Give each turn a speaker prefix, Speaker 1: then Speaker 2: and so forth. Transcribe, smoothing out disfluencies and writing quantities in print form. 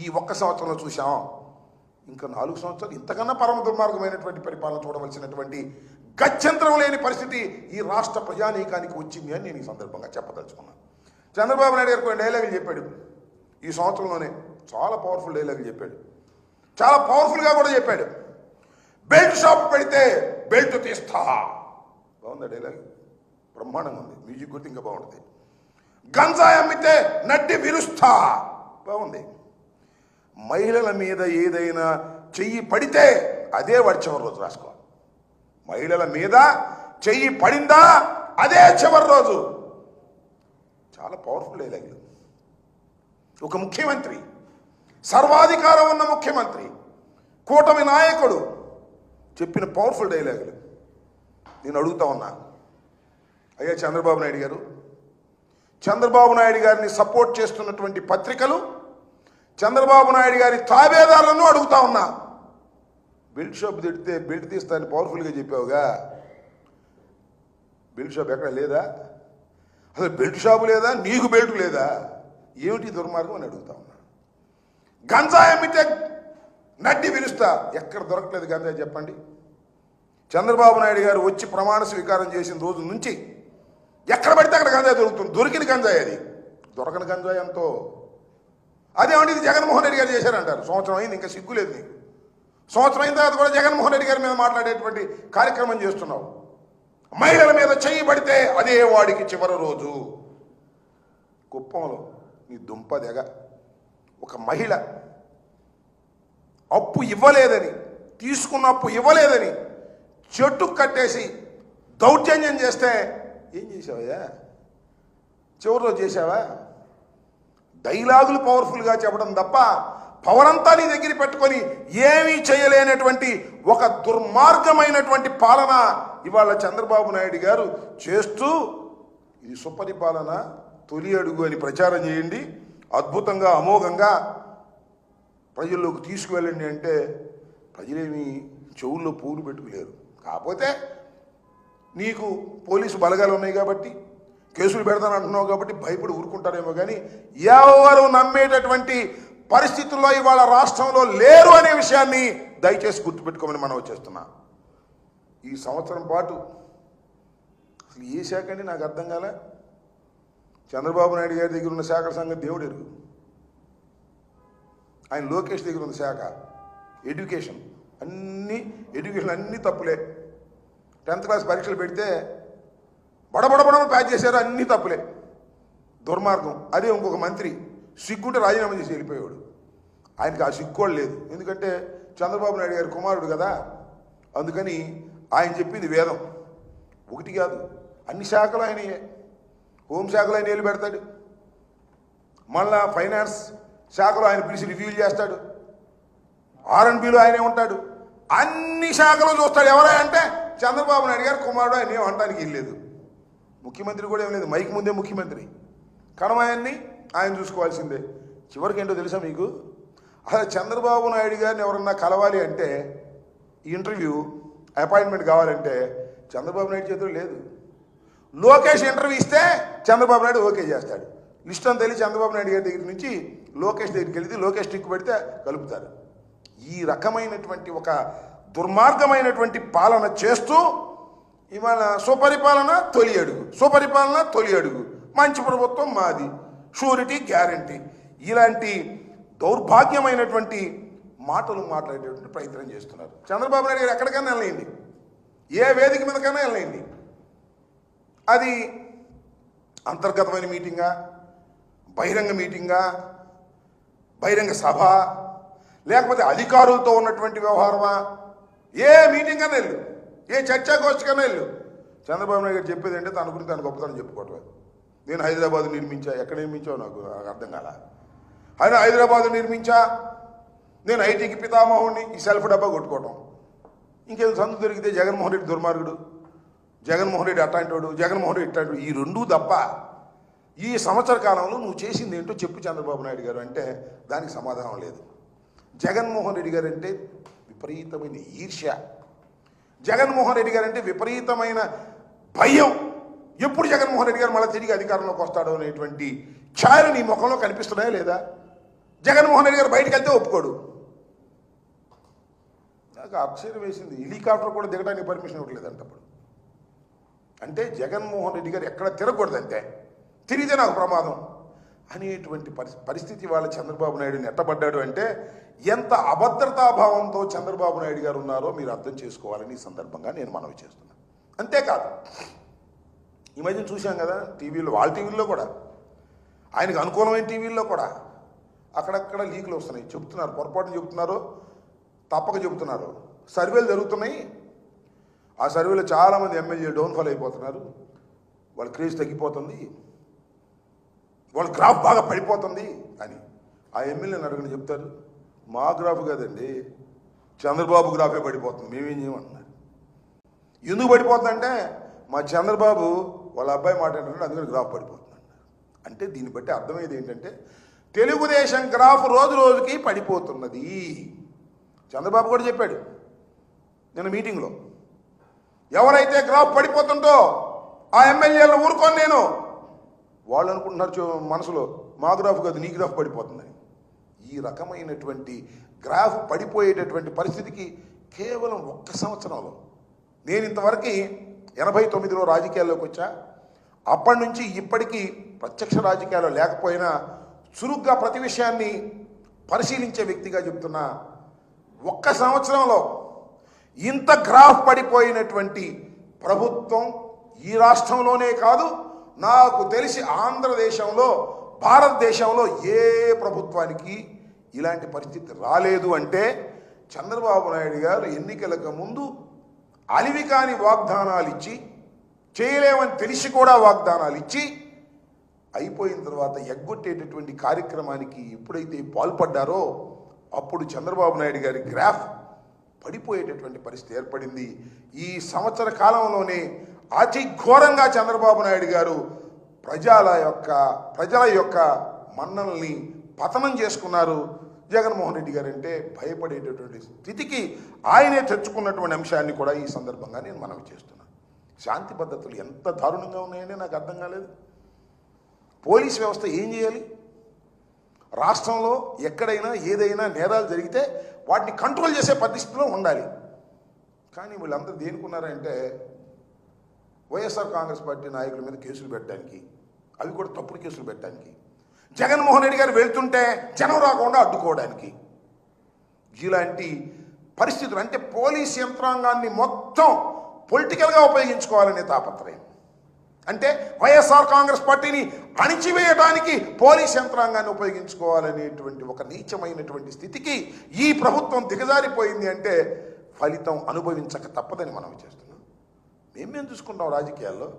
Speaker 1: ఈ ఒక్క సంవత్సరంలో చూసాం. ఇంకా 4 సంవత్సరాలు ఇంతకన్నా పరమ దుర్మార్గమైనటువంటి పరిపాలన చూడవలసినటువంటి గత్యంతరం లేని పరిస్థితి ఈ రాష్ట్ర ప్రజానీకానికి వచ్చింది అని నేను ఈ సందర్భంగా చెప్పదలుచుకున్నాను. చంద్రబాబు నాయుడు గారు కొన్ని డైలాగులు చెప్పాడు ఈ సంవత్సరంలోనే, చాలా పవర్ఫుల్ డైలాగులు చెప్పాడు, చాలా పవర్ఫుల్గా కూడా చెప్పాడు. బెల్ట్ షాప్ పెడితే బెల్ట్ తీస్తా, బాగుంది డైలాగ్, బ్రహ్మాండంగా ఉంది, మ్యూజిక్ కొట్టి ఇంకా బాగుంటుంది. గంజాయి అమ్మితే నడ్డి విరుస్తా, బాగుంది. మహిళల మీద ఏదైనా చెయ్యి పడితే అదే వాడి చివరి రోజు రాసుకోవాలి. మహిళల మీద చెయ్యి పడిందా అదే చివరి రోజు. చాలా పవర్ఫుల్ డైలాగులు. ఒక ముఖ్యమంత్రి, సర్వాధికారం ఉన్న ముఖ్యమంత్రి, కూటమి నాయకుడు చెప్పిన పవర్ఫుల్ డైలాగులు. నేను అడుగుతా ఉన్నా, అయ్యా చంద్రబాబు నాయుడు గారు, చంద్రబాబు నాయుడు గారిని సపోర్ట్ చేస్తున్నటువంటి పత్రికలు, చంద్రబాబు నాయుడు గారి తాబేదారులను అడుగుతా ఉన్నా, బెల్ట్ షాప్ తిడితే బెల్ట్ తీస్తానని పవర్ఫుల్గా చెప్పావుగా, బెల్ట్ షాప్ ఎక్కడ లేదా? అసలు బెల్ట్ షాపు లేదా? నీకు బెల్ట్ లేదా? ఏమిటి దుర్మార్గం అని అడుగుతా ఉన్నా. గంజాయి అమ్మితే నడ్డి విరుస్తా, ఎక్కడ దొరకలేదు గంజాయి చెప్పండి. చంద్రబాబు నాయుడు గారు వచ్చి ప్రమాణ స్వీకారం చేసిన రోజు నుంచి ఎక్కడ పడితే అక్కడ గంజాయి దొరుకుతుంది. దొరికిన గంజాయి అది, దొరకని గంజాయి ఎంతో. అదేమంటే ఇది జగన్మోహన్ రెడ్డి గారు చేశారంటారు. సంవత్సరం అయింది, ఇంకా సిగ్గులేదు నీకు. సంవత్సరం అయిన తర్వాత కూడా జగన్మోహన్ రెడ్డి గారి మీద మాట్లాడేటువంటి కార్యక్రమం చేస్తున్నావు. మహిళల మీద చెయ్యి పడితే అదే వాడికి చివరి రోజు. కుప్పంలో నీ దుంప దెగ, ఒక మహిళ అప్పు ఇవ్వలేదని, తీసుకున్న అప్పు ఇవ్వలేదని చెట్టు కట్టేసి దౌర్జన్యం చేస్తే ఏం చేసావయ్యా? చివరి రోజు చేసావా? డైలాగులు పవర్ఫుల్గా చెప్పడం తప్ప పవర్ అంతా నీ దగ్గర పెట్టుకొని ఏమీ చేయలేనటువంటి ఒక దుర్మార్గమైనటువంటి పాలన ఇవాళ చంద్రబాబు నాయుడు గారు చేస్తూ, ఇది సుపరిపాలన తొలి అడుగు అని ప్రచారం చేయండి, అద్భుతంగా అమోఘంగా ప్రజల్లోకి తీసుకువెళ్ళండి అంటే ప్రజలేమి చెవుల్లో పూలు పెట్టుకోలేరు. కాకపోతే నీకు పోలీసు బలగాలు ఉన్నాయి కాబట్టి, కేసులు పెడతానంటున్నావు కాబట్టి భయపడి ఊరుకుంటారేమో కానీ ఎవరు నమ్మేటటువంటి పరిస్థితుల్లో ఇవాళ రాష్ట్రంలో లేరు అనే విషయాన్ని దయచేసి గుర్తుపెట్టుకోమని మనం చేస్తున్నాం. ఈ సంవత్సరం పాటు అసలు ఏ శాఖ అండి నాకు అర్థం కాలే. చంద్రబాబు నాయుడు గారి దగ్గర ఉన్న శాఖల సంగతి దేవుడు ఎరుగు. ఆయన లోకేష్ దగ్గర ఉన్న శాఖ ఎడ్యుకేషన్, ఎడ్యుకేషన్ అన్నీ తప్పులే. 10th క్లాస్ పరీక్షలు పెడితే బడబడబడమని ప్యాచ్ చేశారు, అన్నీ తప్పులే, దుర్మార్గం. అదే ఇంకొక మంత్రి సిగ్గుంటే రాజీనామా చేసి వెళ్ళిపోయాడు. ఆయనకి ఆ సిగ్గు కూడా లేదు, ఎందుకంటే చంద్రబాబు నాయుడు గారి కుమారుడు కదా. అందుకని ఆయన చెప్పింది వేదం. ఒకటి కాదు, అన్ని శాఖలు ఆయనయే. హోంశాఖలో ఆయన ఏళ్ళు పెడతాడు, మళ్ళా ఫైనాన్స్ శాఖలో ఆయన పిలిచి రివ్యూలు చేస్తాడు, R&Bలో ఆయనే ఉంటాడు, అన్ని శాఖలు చూస్తాడు. ఎవరా అంటే చంద్రబాబు నాయుడు గారు కుమారుడు. ఆయన ఏం అనడానికి వెళ్ళలేదు. ముఖ్యమంత్రి కూడా ఏం లేదు, మైక్ ముందే ముఖ్యమంత్రి. కణమాయాన్ని ఆయన చూసుకోవాల్సిందే. చివరికి ఏంటో తెలుసా మీకు? అసలు చంద్రబాబు నాయుడు గారిని ఎవరన్నా కలవాలి అంటే, ఇంటర్వ్యూ అపాయింట్మెంట్ కావాలంటే చంద్రబాబు నాయుడు చేతులు లేదు. లోకేష్ ఇంటర్వ్యూ ఇస్తే చంద్రబాబు నాయుడు ఓకే చేస్తాడు. లిస్ట్ అంతా వెళ్ళి చంద్రబాబు నాయుడు గారి దగ్గర నుంచి లోకేష్ దగ్గరికి వెళితే లోకేష్ టిక్కు పెడితే కలుపుతారు. ఈ రకమైనటువంటి ఒక దుర్మార్గమైనటువంటి పాలన చేస్తూ ఇవాళ సుపరిపాలన తొలి అడుగు, సుపరిపాలన తొలి అడుగు, మంచి ప్రభుత్వం మాది, షూరిటీ గ్యారంటీ, ఇలాంటి దౌర్భాగ్యమైనటువంటి మాటలు మాట్లాడేటువంటి ప్రయత్నం చేస్తున్నారు. చంద్రబాబు నాయుడు గారు ఎక్కడికైనా వెళ్ళండి, ఏ వేదిక మీదకైనా వెళ్ళండి, అది అంతర్గతమైన మీటింగా, బహిరంగ మీటింగా, బహిరంగ సభ, లేకపోతే అధికారులతో ఉన్నటువంటి వ్యవహారమా, ఏ మీటింగ్ కన్నా వెళ్ళు, ఏ చర్చాగోష్ఠి కన్నా వెళ్ళు, చంద్రబాబు నాయుడు గారు చెప్పేది అంటే తన గురించి తను గొప్పతనం చెప్పుకోవటమే. నేను హైదరాబాద్ నిర్మించా, ఎక్కడ నిర్మించావు నాకు అర్థం కాల. ఆయన హైదరాబాద్ నిర్మించా, నేను ఐటీకి పితామహుడిని, ఈ సెల్ఫ్ డబ్బా కొట్టుకోవటం. ఇంకేదో సందు దొరికితే జగన్మోహన్ రెడ్డి దుర్మార్గుడు, జగన్మోహన్ రెడ్డి అట్లాంటివాడు, జగన్మోహన్ రెడ్డి ఇట్లాంటి, ఈ రెండూ తప్ప ఈ సంవత్సర కాలంలో నువ్వు చేసింది ఏంటో చెప్పు చంద్రబాబు నాయుడు గారు అంటే దానికి సమాధానం లేదు. జగన్మోహన్ రెడ్డి గారు అంటే విపరీతమైన ఈర్ష్య, జగన్మోహన్ రెడ్డి గారు అంటే విపరీతమైన భయం. ఎప్పుడు జగన్మోహన్ రెడ్డి గారు మళ్ళీ తిరిగి అధికారంలోకి వస్తాడో అనేటువంటి ఛాయలు నీ ముఖంలో కనిపిస్తున్నాయా లేదా? జగన్మోహన్ రెడ్డి గారు బయటకు వెళ్తే ఒప్పుకోడు. నాకు ఆశ్చర్యం వేసింది, హెలికాప్టర్ కూడా దిగడానికి పర్మిషన్ ఇవ్వట్లేదంట అప్పుడు. అంటే జగన్మోహన్ రెడ్డి గారు ఎక్కడ తిరగకూడదంటే, తిరిగితే నాకు ప్రమాదం అనేటువంటి పరిస్థితి వాళ్ళ చంద్రబాబు నాయుడు నెట్టబడ్డాడు. అంటే ఎంత అభద్రతాభావంతో చంద్రబాబు నాయుడు గారు ఉన్నారో మీరు అర్థం చేసుకోవాలని ఈ సందర్భంగా నేను మనవి చేస్తున్నాను. అంతేకాదు, ఈ మధ్యన చూశాం కదా టీవీలో, వాళ్ళ టీవీల్లో కూడా, ఆయనకు అనుకూలమైన టీవీల్లో కూడా అక్కడక్కడ లీకులు వస్తున్నాయి. చెబుతున్నారు, పొరపాటున చెబుతున్నారు, తప్పక చెబుతున్నారు. సర్వేలు జరుగుతున్నాయి, ఆ సర్వేలో చాలామంది ఎమ్మెల్యే డౌన్ఫాల్ అయిపోతున్నారు, వాళ్ళ క్రేజ్ తగ్గిపోతుంది, వాళ్ళ గ్రాఫ్ బాగా పడిపోతుంది అని. ఆ ఎమ్మెల్యేని అడగని చెప్తారు, మా గ్రాఫ్ కాదండి, చంద్రబాబు గ్రాఫే పడిపోతుంది, మేమేం చేయమంటున్నారు. ఎందుకు పడిపోతుందంటే మా చంద్రబాబు వాళ్ళ అబ్బాయి మాట ఏంటంటే అందుకని గ్రాఫ్ పడిపోతుంది అన్నారు. అంటే దీన్ని బట్టి అర్థమయ్యేది ఏంటంటే తెలుగుదేశం గ్రాఫ్ రోజు రోజుకి పడిపోతున్నది. చంద్రబాబు కూడా చెప్పాడు నిన్న మీటింగ్లో, ఎవరైతే గ్రాఫ్ పడిపోతుందో ఆ ఎమ్మెల్యేలను ఊరుకొని నేను, వాళ్ళు అనుకుంటున్నారు మనసులో మా గ్రాఫ్ కాదు నీ గ్రాఫ్ పడిపోతుందని. ఈ రకమైనటువంటి గ్రాఫ్ పడిపోయేటటువంటి పరిస్థితికి కేవలం 1 సంవత్సరంలో, నేను ఇంతవరకు 89లో రాజకీయాల్లోకి వచ్చా, అప్పటి నుంచి ఇప్పటికీ ప్రత్యక్ష రాజకీయాల్లో లేకపోయినా చురుగ్గా ప్రతి విషయాన్ని పరిశీలించే వ్యక్తిగా చెప్తున్నా, 1 సంవత్సరంలో ఇంత గ్రాఫ్ పడిపోయినటువంటి ప్రభుత్వం ఈ రాష్ట్రంలోనే కాదు, నాకు తెలిసి ఆంధ్రదేశంలో, భారతదేశంలో ఏ ప్రభుత్వానికి ఇలాంటి పరిస్థితి రాలేదు. అంటే చంద్రబాబు నాయుడు గారు ఎన్నికలకు ముందు అలివి కాని వాగ్దానాలు ఇచ్చి, చేయలేమని తెలిసి కూడా వాగ్దానాలు ఇచ్చి, అయిపోయిన తర్వాత ఎగ్గొట్టేటటువంటి కార్యక్రమానికి ఎప్పుడైతే పాల్పడ్డారో అప్పుడు చంద్రబాబు నాయుడు గారి గ్రాఫ్ పడిపోయేటటువంటి పరిస్థితి ఏర్పడింది. ఈ సంవత్సర కాలంలోనే అతి ఘోరంగా చంద్రబాబు నాయుడు గారు ప్రజల యొక్క మన్నల్ని పతనం చేసుకున్నారు. జగన్మోహన్ రెడ్డి గారు అంటే భయపడేటటువంటి స్థితికి ఆయనే తెచ్చుకున్నటువంటి అంశాన్ని కూడా ఈ సందర్భంగా నేను మనవి చేస్తున్నాను. శాంతి భద్రతలు ఎంత దారుణంగా ఉన్నాయని నాకు అర్థం కాలేదు. పోలీస్ వ్యవస్థ ఏం చేయాలి? రాష్ట్రంలో ఎక్కడైనా ఏదైనా నేరాలు జరిగితే వాటిని కంట్రోల్ చేసే పరిస్థితిలో ఉండాలి. కానీ వీళ్ళందరూ దేనికున్నారంటే వైఎస్ఆర్ కాంగ్రెస్ పార్టీ నాయకుల మీద కేసులు పెట్టడానికి, అవి కూడా తప్పుడు కేసులు పెట్టడానికి, జగన్మోహన్ రెడ్డి గారు వెళ్తుంటే జనం రాకుండా అడ్డుకోవడానికి, ఇలాంటి పరిస్థితులు. అంటే పోలీస్ యంత్రాంగాన్ని మొత్తం పొలిటికల్గా ఉపయోగించుకోవాలనే తాపత్రయం. అంటే వైఎస్ఆర్ కాంగ్రెస్ పార్టీని అణిచివేయడానికి పోలీస్ యంత్రాంగాన్ని ఉపయోగించుకోవాలనేటువంటి ఒక నీచమైనటువంటి స్థితికి ఈ ప్రభుత్వం దిగజారిపోయింది. అంటే ఫలితం అనుభవించక తప్పదని మనం చేస్తున్నాం. మేమేం చూసుకుంటాం రాజకీయాల్లో?